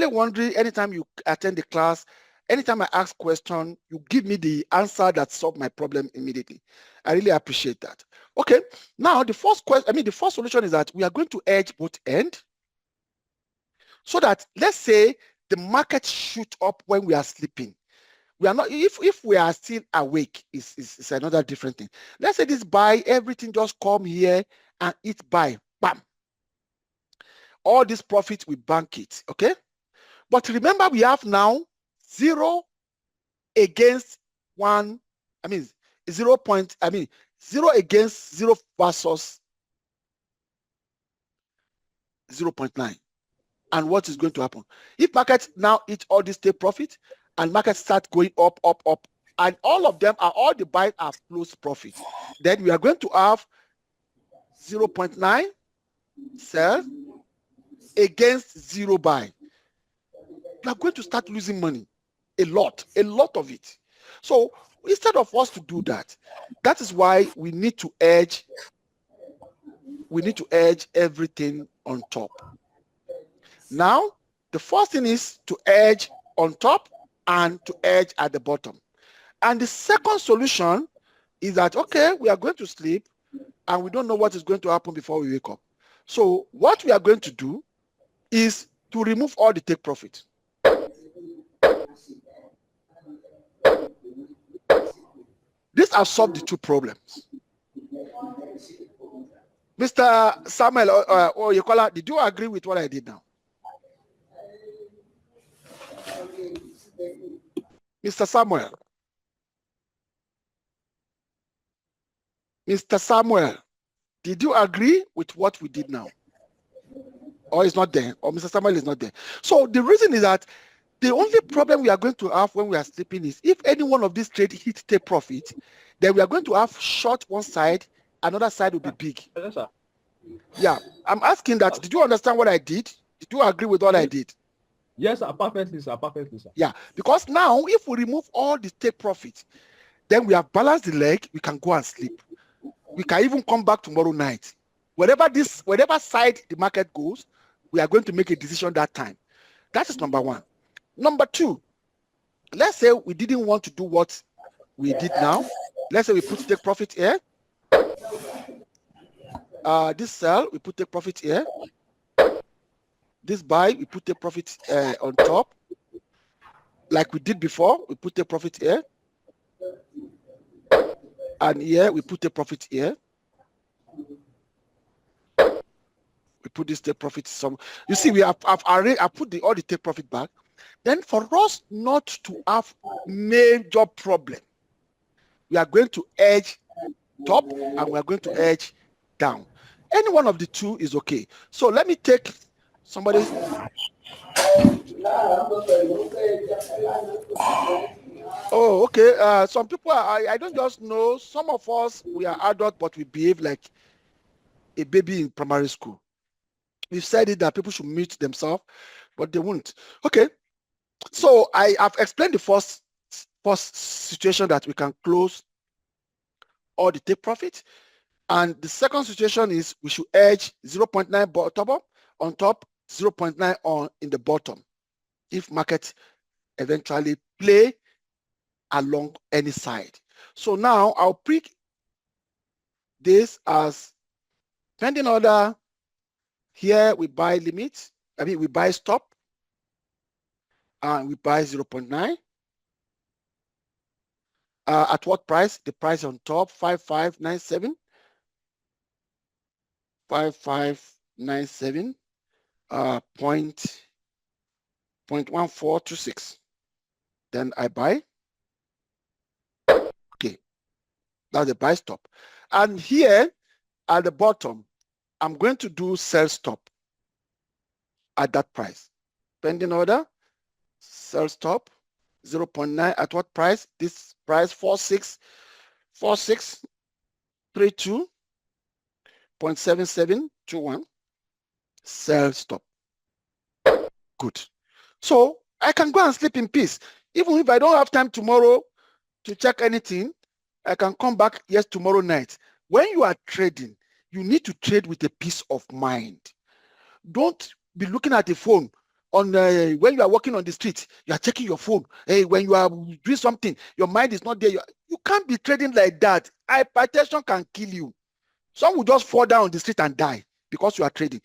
wondering anytime you attend the class, anytime I ask question, you give me the answer that solve my problem immediately. I really appreciate that. Okay, now the first solution is that we are going to hedge both end, so that, let's say the market shoot up when we are sleeping. We are not, if we are still awake, is another different thing. Let's say this buy, everything just come here and it buy, bam. All this profit, we bank it, okay? But remember, we have now 0 against 1, 0 against 0 versus 0.9. And what is going to happen? If market now eat all this take profit, and market start going up, and all of them all the buys are close profit, then we are going to have 0.9 sell against 0 buy. We are going to start losing money, a lot of it. So instead of us to do that, that is why we need to hedge. We need to hedge everything on top. Now, the first thing is to hedge on top and to hedge at the bottom. And the second solution is that, okay, we are going to sleep and we don't know what is going to happen before we wake up. So what we are going to do is to remove all the take profit. This has solved the two problems. Mr. Samuel Oyekola, did you agree with what I did now? Mr. Samuel. Mr. Samuel, did you agree with what we did now? Or is not there? Or Mr. Samuel is not there? So the reason is that the only problem we are going to have when we are sleeping is if any one of these trades hit take profit, then we are going to have short one side, another side will be big. Yes, sir. Yeah, I'm asking that. Did you understand what I did? Did you agree with what I did? Yes, sir. Perfectly, sir. Perfectly, sir. Yeah, because now if we remove all the take profit, then we have balanced the leg, we can go and sleep. We can even come back tomorrow night. Whatever side the market goes, we are going to make a decision that time. That is number one. Number two, let's say we didn't want to do what we did now. Let's say we put take profit here. This sell, we put take profit here. This buy, we put take profit on top. Like we did before, we put take profit here. And here, we put take profit here. We put this take profit some. You see, I put all the take profit back. Then for us not to have major problem, we are going to edge top and we are going to edge down. Any one of the two is okay. So let me take somebody. Oh, okay. Some people, I don't just know. Some of us, we are adult, but we behave like a baby in primary school. We've said it that people should mute themselves, but they won't. Okay. So I have explained the first situation that we can close or the take profit. And the second situation is we should edge 0.9 bottom on top, 0.9 on in the bottom if market eventually play along any side. So now I'll pick this as pending order. Here we buy limit, we buy stop, and we buy 0.9. At what price? The price on top, 5597. 5597, 0.1426. Then I buy. Okay, that's the buy stop. And here at the bottom, I'm going to do sell stop at that price. Pending order, sell stop, 0.9 at what price? This price 4632.7721. Sell stop. Good. So I can go and sleep in peace. Even if I don't have time tomorrow to check anything, I can come back tomorrow night. When you are trading, you need to trade with a peace of mind. Don't be looking at the phone on when you are walking on the street. You are checking your phone. Hey, when you are doing something, your mind is not there. You can't be trading like that. Hypertension can kill you. Some will just fall down on the street and die because you are trading.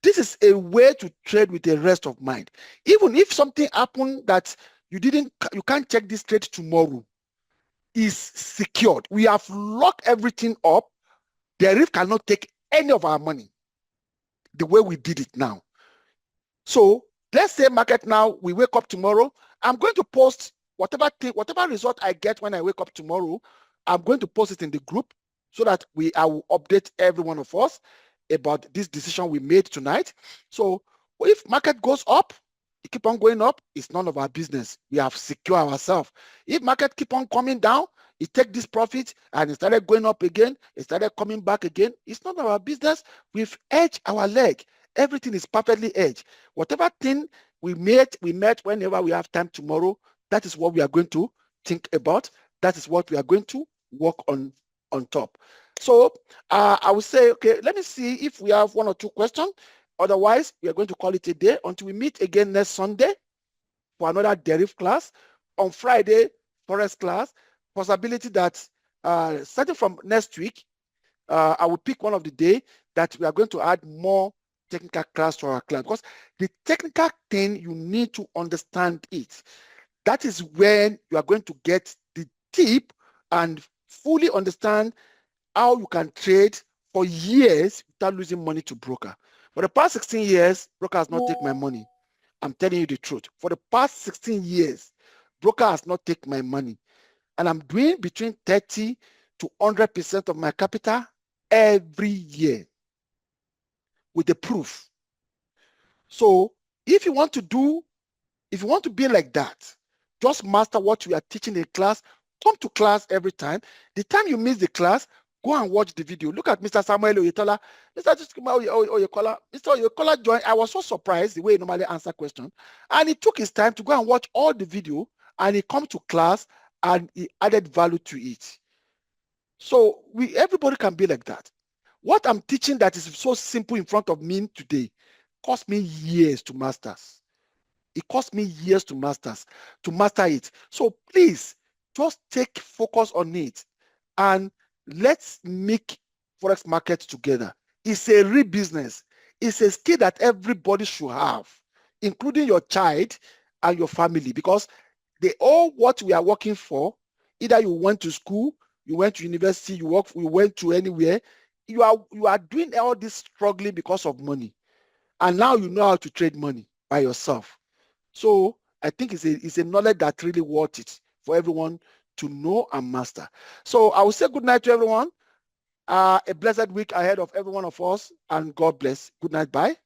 This is a way to trade with a rest of mind. Even if something happened that you can't check this trade tomorrow, is secured. We have locked everything up. The reef cannot take any of our money the way we did it now. So let's say market now, we wake up tomorrow. I'm going to post whatever result I get when I wake up tomorrow. I'm going to post it in the group so that I will update every one of us about this decision we made tonight. So if market goes up, it keep on going up, it's none of our business. We have secured ourselves. If market keep on coming down, it take this profit and it started going up again, it started coming back again, it's none of our business. We've edged our leg. Everything is perfectly edged. Whatever thing we met whenever we have time tomorrow, that is what we are going to think about. That is what we are going to work on top. So I will say, okay, let me see if we have one or two questions. Otherwise, we are going to call it a day until we meet again next Sunday for another derivative class. On Friday, Forex class. Possibility that starting from next week, I will pick one of the day that we are going to add more technical class to our class, because the technical thing, you need to understand it. That is when you are going to get the tip and fully understand how you can trade for years without losing money to broker. For the past 16 years, broker has not taken my money. I'm telling you the truth. For the past 16 years, broker has not taken my money. And I'm doing between 30 to 100% of my capital every year with the proof. So if you want to be like that, just master what we are teaching in class. Come to class every time. The time you miss the class, go and watch the video. Look at Mr. Samuel Oyetola. Mr. Oyekola joined. I was so surprised the way he normally answer questions. And he took his time to go and watch all the video, and he come to class and he added value to it. So everybody can be like that. What I'm teaching that is so simple in front of me today cost me years to masters. It cost me years to master it. So please just take focus on it and let's make Forex market together. It's a real business. It's a skill that everybody should have, including your child and your family, because they all what we are working for. Either you went to school, you went to university, you went to anywhere. You are doing all this struggling because of money, and now you know how to trade money by yourself. So I think it's a knowledge that really worth it for everyone to know and master. So I will say good night to everyone. A blessed week ahead of every one of us, and God bless. Good night. Bye.